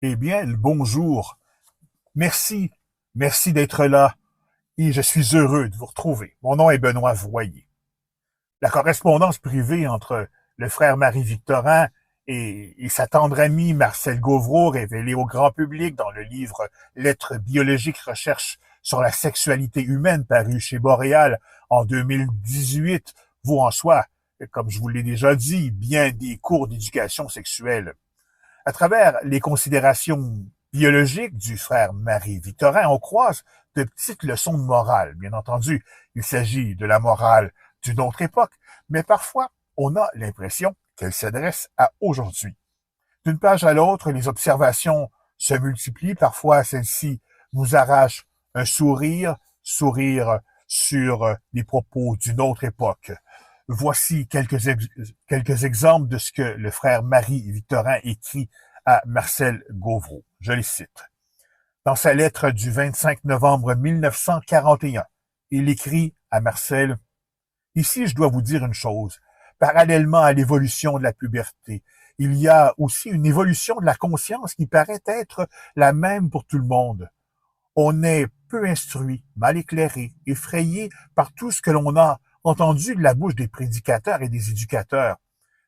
Eh bien, le bonjour. Merci. Merci d'être là. Et je suis heureux de vous retrouver. Mon nom est Benoît Voyer. La correspondance privée entre le frère Marie-Victorin et sa tendre amie Marcel Gauvreau, révélée au grand public dans le livre Lettres biologiques, recherches sur la sexualité humaine, paru chez Boréal en 2018, vaut en soi, comme je vous l'ai déjà dit, bien des cours d'éducation sexuelle. À travers les considérations biologiques du frère Marie-Victorin, on croise de petites leçons de morale. Bien entendu, il s'agit de la morale d'une autre époque, mais parfois, on a l'impression qu'elle s'adresse à aujourd'hui. D'une page à l'autre, les observations se multiplient. Parfois, celles-ci nous arrachent un sourire sur les propos d'une autre époque. Voici quelques exemples de ce que le frère Marie-Victorin écrit à Marcel Gauvreau. Je les cite. Dans sa lettre du 25 novembre 1941, il écrit à Marcel: « Ici, je dois vous dire une chose. Parallèlement à l'évolution de la puberté, il y a aussi une évolution de la conscience qui paraît être la même pour tout le monde. On est peu instruit, mal éclairé, effrayé par tout ce que l'on a entendu de la bouche des prédicateurs et des éducateurs.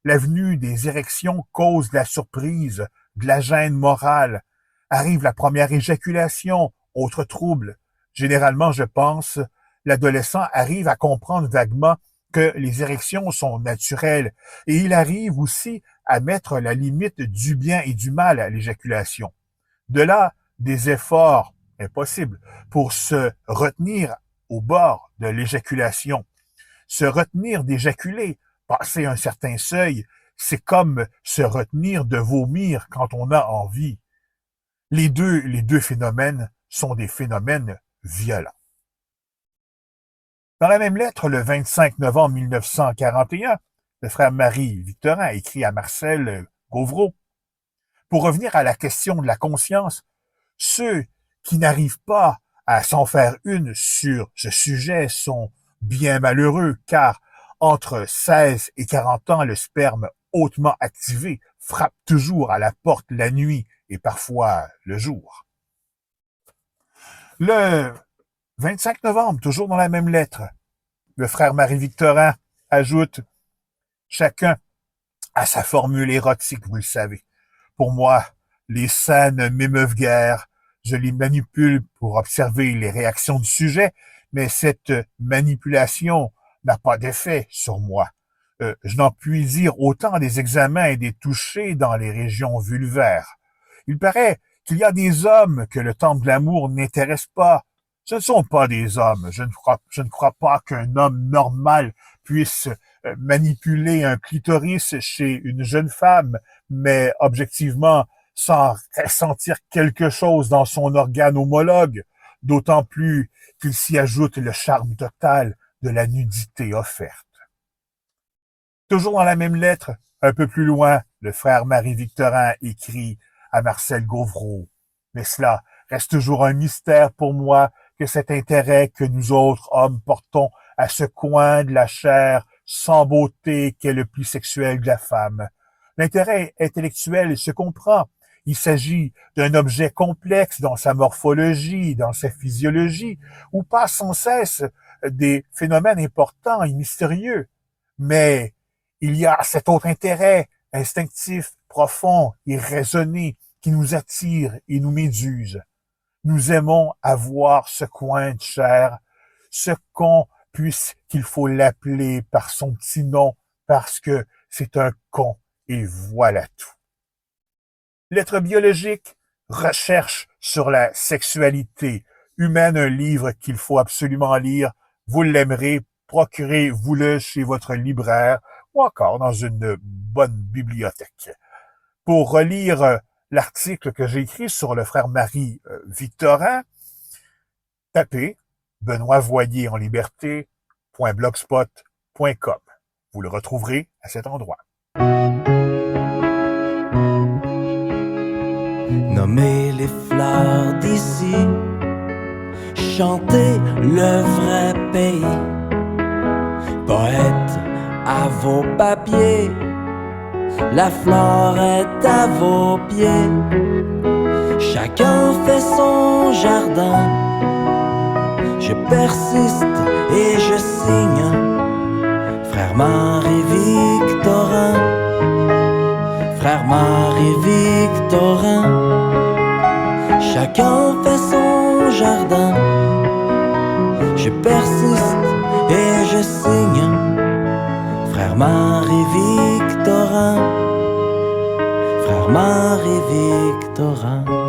La venue des érections cause de la surprise, de la gêne morale. Arrive la première éjaculation, autre trouble. Généralement, je pense, l'adolescent arrive à comprendre vaguement que les érections sont naturelles et il arrive aussi à mettre la limite du bien et du mal à l'éjaculation. De là, des efforts impossibles pour se retenir au bord de l'éjaculation. Se retenir d'éjaculer, passer un certain seuil, c'est comme se retenir de vomir quand on a envie. Les deux phénomènes sont des phénomènes violents. Dans la même lettre, le 25 novembre 1941, le frère Marie-Victorin écrit à Marcel Gauvreau: « Pour revenir à la question de la conscience, ceux qui n'arrivent pas à s'en faire une sur ce sujet sont bien malheureux, car entre 16 et 40 ans, le sperme hautement activé frappe toujours à la porte la nuit et parfois le jour. » Le 25 novembre, toujours dans la même lettre, le frère Marie-Victorin ajoute: « Chacun a sa formule érotique, vous le savez. Pour moi, les seins ne m'émeuvent guère. Je les manipule pour observer les réactions du sujet, mais cette manipulation n'a pas d'effet sur moi. Je n'en puis dire autant des examens et des touchés dans les régions vulvaires. Il paraît qu'il y a des hommes que le temple de l'amour n'intéresse pas. Ce ne sont pas des hommes. Je ne crois pas qu'un homme normal puisse manipuler un clitoris chez une jeune femme, mais objectivement, sans ressentir quelque chose dans son organe homologue, d'autant plus qu'il s'y ajoute le charme total de la nudité offerte. » Toujours dans la même lettre, un peu plus loin, le frère Marie-Victorin écrit à Marcel Gauvreau: « Mais cela reste toujours un mystère pour moi que cet intérêt que nous autres hommes portons à ce coin de la chair sans beauté qu'est le pli sexuel de la femme. L'intérêt intellectuel se comprend. Il s'agit d'un objet complexe dans sa morphologie, dans sa physiologie, où passent sans cesse des phénomènes importants et mystérieux. Mais il y a cet autre intérêt instinctif, profond et raisonné qui nous attire et nous méduse. Nous aimons avoir ce coin de chair, ce con, puisqu'il faut l'appeler par son petit nom, parce que c'est un con, et voilà tout. » Lettre biologique, recherche sur la sexualité humaine, un livre qu'il faut absolument lire. Vous l'aimerez, procurez-vous-le chez votre libraire ou encore dans une bonne bibliothèque. Pour relire l'article que j'ai écrit sur le frère Marie-Victorin, tapez Benoît Voyer en liberté.blogspot.com. Vous le retrouverez à cet endroit. Nommez les fleurs d'ici, chantez le vrai pays. Poète à vos papiers, la flore est à vos pieds. Chacun fait son jardin. Je persiste et je signe. Frère Marie-Victorin, frère Marie-Victorin. Chacun fait son jardin. Je persiste et je signe. Frère Marie-Victorin, frère Marie-Victorin.